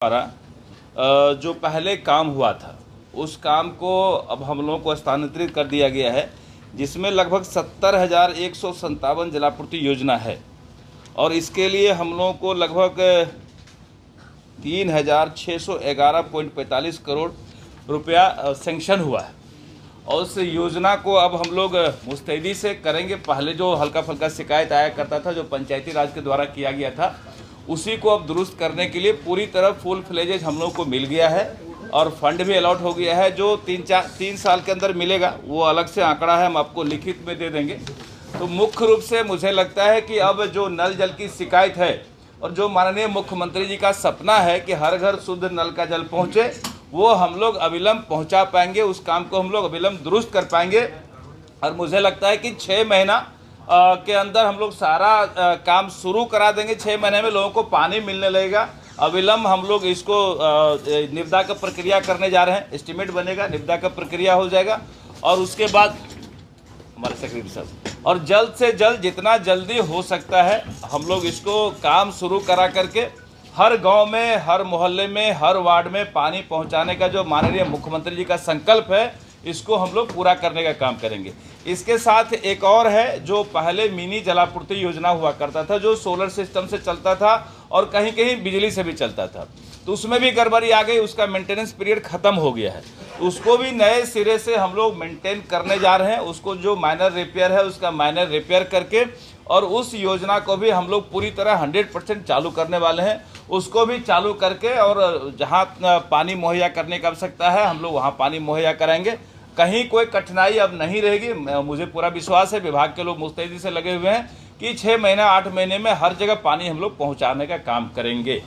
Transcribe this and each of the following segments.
द्वारा जो पहले काम हुआ था उस काम को अब हम लोगों को स्थानांतरित कर दिया गया है, जिसमें लगभग 70,157 जलापूर्ति योजना है और इसके लिए हम लोगों को लगभग 3,611.45 करोड़ रुपया सेंक्शन हुआ है और उस योजना को अब हम लोग मुस्तैदी से करेंगे। पहले जो हल्का फुल्का शिकायत आया करता था, जो पंचायती राज के द्वारा किया गया था, उसी को अब दुरुस्त करने के लिए पूरी तरह फुल फ्लेजेज हम लोग को मिल गया है और फंड भी अलॉट हो गया है। जो 3 साल के अंदर मिलेगा वो अलग से आंकड़ा है, हम आपको लिखित में दे देंगे। तो मुख्य रूप से मुझे लगता है कि अब जो नल जल की शिकायत है और जो माननीय मुख्यमंत्री जी का सपना है कि हर घर शुद्ध नल का जल पहुँचे, वो हम लोग अविलंब पहुँचा पाएंगे। उस काम को हम लोग अविलंब दुरुस्त कर पाएंगे और मुझे लगता है कि 6 महीना के अंदर हम लोग सारा काम शुरू करा देंगे। 6 महीने में लोगों को पानी मिलने लगेगा। अविलंब हम लोग इसको निविदा का प्रक्रिया करने जा रहे हैं। एस्टीमेट बनेगा, निविदा का प्रक्रिया हो जाएगा और उसके बाद हमारे सेक्रेटरी साहब और जल्द से जल्द जितना जल्दी हो सकता है हम लोग इसको काम शुरू करा करके हर गांव में, हर मोहल्ले में, हर वार्ड में पानी पहुंचाने का जो माननीय मुख्यमंत्री जी का संकल्प है, इसको हम लोग पूरा करने का काम करेंगे। इसके साथ एक और है, जो पहले मिनी जलापूर्ति योजना हुआ करता था, जो सोलर सिस्टम से चलता था और कहीं कहीं बिजली से भी चलता था, तो उसमें भी गड़बड़ी आ गई। उसका मेंटेनेंस पीरियड ख़त्म हो गया है, उसको भी नए सिरे से हम लोग मेंटेन करने जा रहे हैं। उसको जो माइनर रिपेयर है उसका माइनर रिपेयर करके और उस योजना को भी हम लोग पूरी तरह 100% चालू करने वाले हैं। उसको भी चालू करके और जहाँ पानी मुहैया करने की आवश्यकता है हम लोग वहाँ पानी मुहैया कराएंगे। कहीं कोई कठिनाई अब नहीं रहेगी। मुझे पूरा विश्वास है, विभाग के लोग मुस्तैदी से लगे हुए हैं कि 6 महीना 8 महीने में हर जगह पानी हम लोग पहुँचाने का काम करेंगे।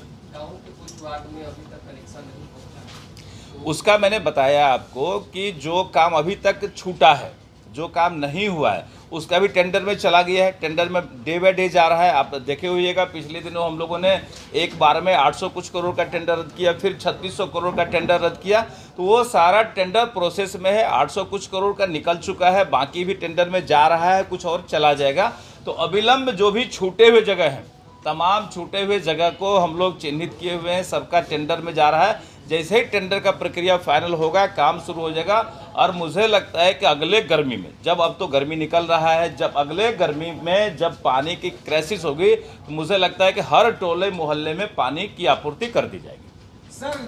उसका मैंने बताया आपको कि जो काम अभी तक छूटा है, जो काम नहीं हुआ है, उसका भी टेंडर में चला गया है। टेंडर में डे बाय डे जा रहा है। आप देखे होइएगा, पिछले दिनों हम लोगों ने एक बार में 800 कुछ करोड़ का टेंडर रद्द किया, फिर 3600 करोड़ का टेंडर रद्द किया। तो वो सारा टेंडर प्रोसेस में है। 800 कुछ करोड़ का निकल चुका है, बाकी भी टेंडर में जा रहा है, कुछ और चला जाएगा। तो अविलंब जो भी छूटे हुए जगह हैं, तमाम छूटे हुए जगह को हम लोग चिन्हित किए हुए हैं, सबका टेंडर में जा रहा है। जैसे ही टेंडर का प्रक्रिया फाइनल होगा, काम शुरू हो जाएगा और मुझे लगता है कि अगले गर्मी में, जब अब तो गर्मी निकल रहा है, जब अगले गर्मी में जब पानी की क्राइसिस होगी, तो मुझे लगता है कि हर टोले मोहल्ले में पानी की आपूर्ति कर दी जाएगी। सर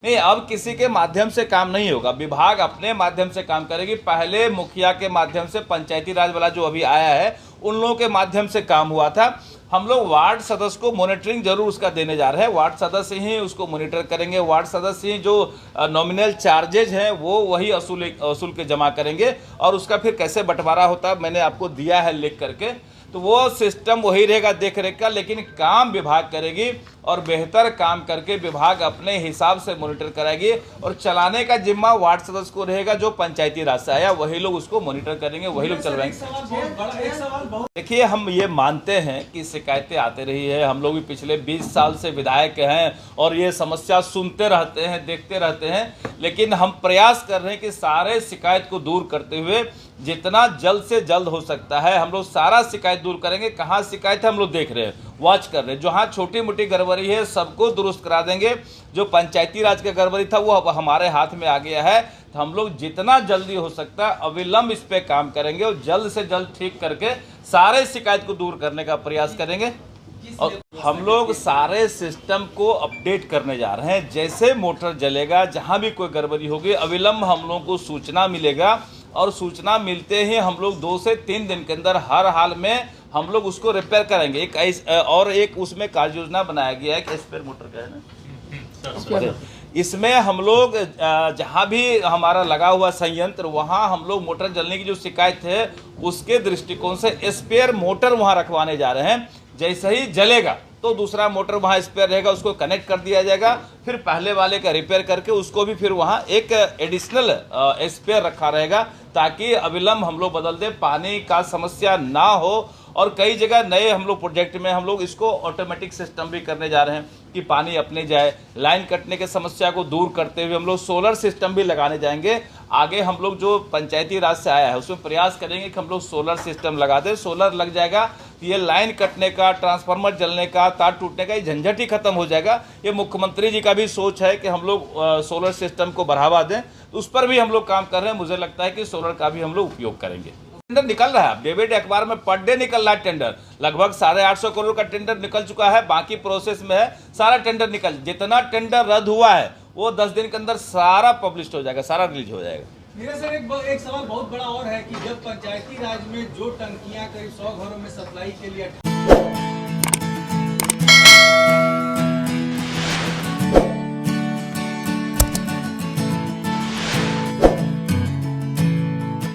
नहीं, अब किसी के माध्यम से काम नहीं होगा, विभाग अपने माध्यम से काम करेगी। पहले मुखिया के माध्यम से, पंचायती राज वाला जो अभी आया है, उन लोगों के माध्यम से काम हुआ था। हम लोग वार्ड सदस्य को मॉनिटरिंग जरूर उसका देने जा रहे हैं। वार्ड सदस्य ही उसको मॉनिटर करेंगे। वार्ड सदस्य ही जो नॉमिनल चार्जेज हैं वो वही असूल के जमा करेंगे और उसका फिर कैसे बंटवारा होता है मैंने आपको दिया है लिख करके। तो वो सिस्टम वही रहेगा देख रेख का, लेकिन काम विभाग करेगी और बेहतर काम करके विभाग अपने हिसाब से मॉनिटर कराएगी और चलाने का जिम्मा वार्ड सदस्य को रहेगा। जो पंचायती राज से आया वही लोग उसको मॉनिटर करेंगे, वही लोग चलवाएंगे। देखिए, हम ये मानते हैं कि शिकायतें आती रही है। हम लोग भी पिछले 20 साल से विधायक हैं और ये समस्या सुनते रहते हैं, देखते रहते हैं, लेकिन हम प्रयास कर रहे हैं कि सारे शिकायत को दूर करते हुए जितना जल्द से जल्द हो सकता है हम लोग सारा शिकायत दूर करेंगे। कहाँ शिकायत है हम लोग देख रहे हैं, वॉच कर रहे हैं। जहाँ छोटी मोटी गड़बड़ी है सबको दुरुस्त करा देंगे। जो पंचायती राज का गड़बड़ी था वो अब हमारे हाथ में आ गया है, तो हम लोग जितना जल्दी हो सकता है अविलंब इस पे काम करेंगे और जल्द से जल्द ठीक करके सारे शिकायत को दूर करने का प्रयास करेंगे। और हम लोग सारे सिस्टम को अपडेट करने जा रहे हैं। जैसे मोटर जलेगा, जहाँ भी कोई गड़बड़ी होगी, अविलंब हम लोगों को सूचना मिलेगा और सूचना मिलते ही हम लोग 2 से 3 दिन के अंदर हर हाल में हम लोग उसको रिपेयर करेंगे। एक उसमें कार्य योजना बनाया गया है कि स्पेयर मोटर का है ना, इसमें हम लोग जहाँ भी हमारा लगा हुआ संयंत्र, वहाँ हम लोग मोटर जलने की जो शिकायत है उसके दृष्टिकोण से स्पेयर मोटर वहाँ रखवाने जा रहे हैं। जैसे ही जलेगा तो दूसरा मोटर वहाँ स्पेयर रहेगा, उसको कनेक्ट कर दिया जाएगा। फिर पहले वाले का रिपेयर करके उसको भी फिर वहाँ एक एडिशनल स्पेयर रखा रहेगा, ताकि अविलंब हम लोग बदल दें, पानी का समस्या ना हो और कई जगह नए हम लोग प्रोजेक्ट में हम लोग इसको ऑटोमेटिक सिस्टम भी करने जा रहे हैं कि पानी अपने जाए। लाइन कटने के समस्या को दूर करते हुए हम लोग सोलर सिस्टम भी लगाने जाएंगे। आगे हम लोग जो पंचायती राज से आया है उसमें प्रयास करेंगे कि हम लोग सोलर सिस्टम लगा दें। सोलर लग जाएगा तो ये लाइन कटने का, ट्रांसफार्मर जलने का, तार टूटने का ये झंझट ही खत्म हो जाएगा। ये मुख्यमंत्री जी का भी सोच है कि हम लोग सोलर सिस्टम को बढ़ावा दें, तो उस पर भी हम लोग काम कर रहे हैं। मुझे लगता है कि सोलर का भी हम लोग उपयोग करेंगे। टेंडर निकल रहा है, डेविड अखबार में पर डे निकल रहा है टेंडर। लगभग 850 करोड़ का टेंडर निकल चुका है, बाकी प्रोसेस में है। सारा टेंडर जितना टेंडर रद्द हुआ है वो 10 दिन के अंदर सारा पब्लिश हो जाएगा, सारा रिलीज हो जाएगा। मेरा सर एक सवाल बहुत बड़ा और है कि जब पंचायती राज में जो टंकियां करीब 100 घरों में सप्लाई के लिए